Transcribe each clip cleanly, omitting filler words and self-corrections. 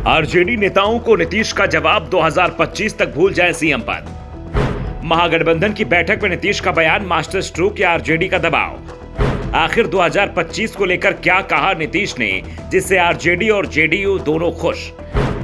RJD नेताओं को नीतीश का जवाब, 2025 तक भूल जाए सीएम पद। महागठबंधन की बैठक में नीतीश का बयान, मास्टर स्ट्रोक या आरजेडी का दबाव। आखिर 2025 को लेकर क्या कहा नीतीश ने, जिससे आरजेडी और जेडीयू दोनों खुश।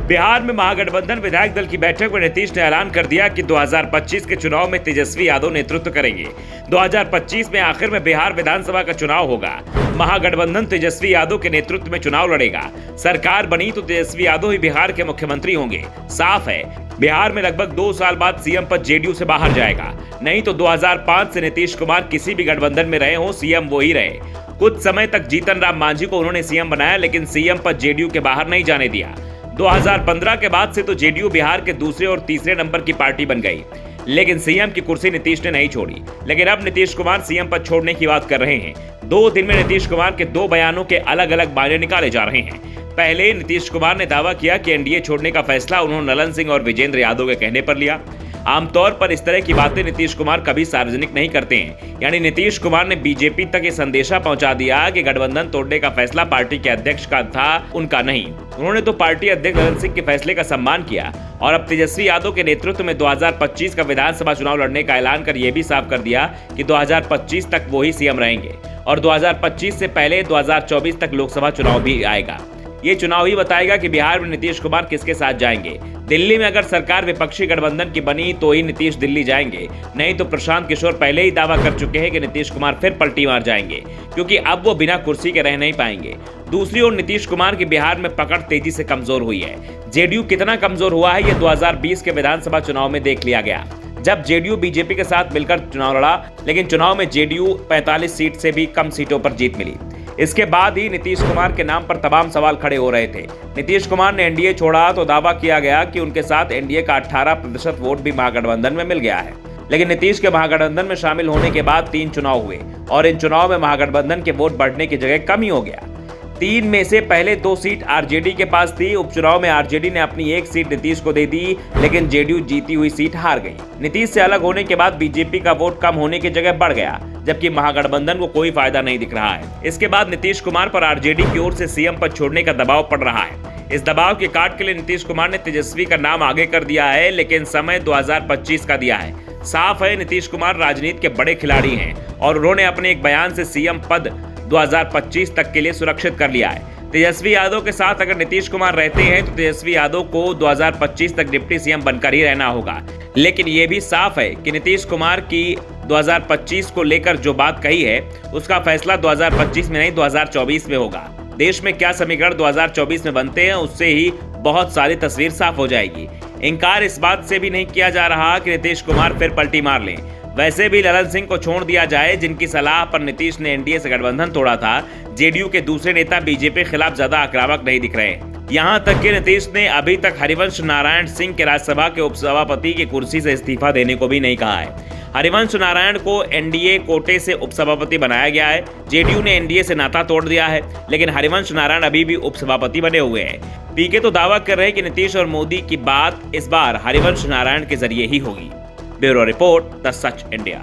बिहार में महागठबंधन विधायक दल की बैठक में नीतीश ने ऐलान कर दिया कि 2025 के चुनाव में तेजस्वी यादव नेतृत्व करेंगे। 2025 में आखिर में बिहार विधानसभा का चुनाव होगा। महागठबंधन तेजस्वी यादव के नेतृत्व में चुनाव लड़ेगा। सरकार बनी तो तेजस्वी यादव ही बिहार के मुख्यमंत्री होंगे। साफ है, बिहार में लगभग 2 साल बाद सीएम पद जेडीयू से बाहर जाएगा। नहीं तो 2005 से नीतीश कुमार किसी भी गठबंधन में रहे हो, सीएम वो ही रहे। कुछ समय तक जीतन राम मांझी को उन्होंने सीएम बनाया, लेकिन सीएम पद जेडीयू के बाहर नहीं जाने दिया। 2015 के बाद से तो जेडीयू बिहार के दूसरे और तीसरे नंबर की पार्टी बन गई, लेकिन सीएम की कुर्सी नीतीश ने नहीं छोड़ी। लेकिन अब नीतीश कुमार सीएम पद छोड़ने की बात कर रहे हैं। 2 दिन में नीतीश कुमार के 2 बयानों के अलग अलग मायने निकाले जा रहे हैं। पहले नीतीश कुमार ने दावा किया कि एनडीए छोड़ने का फैसला उन्होंने ललन सिंह और विजेंद्र यादव के कहने पर लिया। आमतौर पर इस तरह की बातें नीतीश कुमार कभी सार्वजनिक नहीं करते हैं। यानी नीतीश कुमार ने बीजेपी तक ये संदेशा पहुंचा दिया कि गठबंधन तोड़ने का फैसला पार्टी के अध्यक्ष का था, उनका नहीं। उन्होंने तो पार्टी अध्यक्ष ललन सिंह के फैसले का सम्मान किया और अब तेजस्वी यादव के नेतृत्व में 2025 का विधानसभा चुनाव लड़ने का ऐलान कर यह भी साफ कर दिया कि 2025 तक वो ही सीएम रहेंगे और 2025 से पहले 2024 तक लोकसभा चुनाव भी आएगा। ये चुनाव ही बताएगा कि बिहार में नीतीश कुमार किसके साथ जाएंगे। दिल्ली में अगर सरकार विपक्षी गठबंधन की बनी तो ही नीतीश दिल्ली जाएंगे, नहीं तो प्रशांत किशोर पहले ही दावा कर चुके हैं कि नीतीश कुमार फिर पलटी मार जाएंगे, क्योंकि अब वो बिना कुर्सी के रह नहीं पाएंगे। दूसरी ओर नीतीश कुमार की बिहार में पकड़ तेजी से कमजोर हुई है। जेडीयू कितना कमजोर हुआ है, ये 2020 के विधानसभा चुनाव में देख लिया गया, जब जेडीयू बीजेपी के साथ मिलकर चुनाव लड़ा, लेकिन चुनाव में जेडीयू 45 सीट से भी कम सीटों पर जीत मिली। इसके बाद ही नीतीश कुमार के नाम पर तमाम सवाल खड़े हो रहे थे। नीतीश कुमार ने एनडीए छोड़ा तो दावा किया गया कि उनके साथ एनडीए का 18% वोट भी महागठबंधन में मिल गया है। लेकिन नीतीश के महागठबंधन में शामिल होने के बाद 3 चुनाव हुए और इन चुनाव में महागठबंधन के वोट बढ़ने की जगह कम ही हो गया। 3 में से पहले 2 सीट आरजेडी के पास थी। उपचुनाव में आरजेडी ने अपनी 1 सीट नीतीश को दे दी, लेकिन जेडीयू जीती हुई सीट हार गई। नीतीश से अलग होने के बाद बीजेपी का वोट कम होने की जगह बढ़ गया, जबकि महागठबंधन को कोई फायदा नहीं दिख रहा है। इसके बाद नीतीश कुमार पर आरजेडी की ओर से सीएम पद छोड़ने का दबाव पड़ रहा है। इस दबाव के काट के लिए नीतीश कुमार ने तेजस्वी का नाम आगे कर दिया है, लेकिन समय 2025 का दिया है। साफ है, नीतीश कुमार राजनीति के बड़े खिलाड़ी हैं और उन्होंने अपने एक बयान से सीएम पद 2025 तक के लिए सुरक्षित कर लिया है। तेजस्वी यादव के साथ अगर नीतीश कुमार रहते हैं तो तेजस्वी यादव को 2025 तक डिप्टी सीएम बनकर ही रहना होगा। लेकिन यह भी साफ है कि नीतीश कुमार की 2025 को लेकर जो बात कही है, उसका फैसला 2025 में नहीं 2024 में होगा। देश में क्या समीकरण 2024 में बनते हैं, उससे ही बहुत सारी तस्वीर साफ हो जाएगी। इनकार इस बात से भी नहीं किया जा रहा कि नीतीश कुमार फिर पलटी मार लें। वैसे भी ललन सिंह को छोड़ दिया जाए, जिनकी सलाह पर नीतीश ने एनडीए से गठबंधन तोड़ा था। जेडीयू के दूसरे नेता बीजेपी के खिलाफ ज्यादा आक्रामक नहीं दिख रहे। यहाँ तक कि नीतीश ने अभी तक हरिवंश नारायण सिंह के राज्यसभा के उपसभापति की कुर्सी से इस्तीफा देने को भी नहीं कहा है। हरिवंश नारायण को एनडीए कोटे से उपसभापति बनाया गया है। जेडीयू ने एनडीए से नाता तोड़ दिया है, लेकिन हरिवंश नारायण अभी भी उपसभापति बने हुए हैं। पीके तो दावा कर रहे हैं कि नीतीश और मोदी की बात इस बार हरिवंश नारायण के जरिए ही होगी। Bureau report, the such India.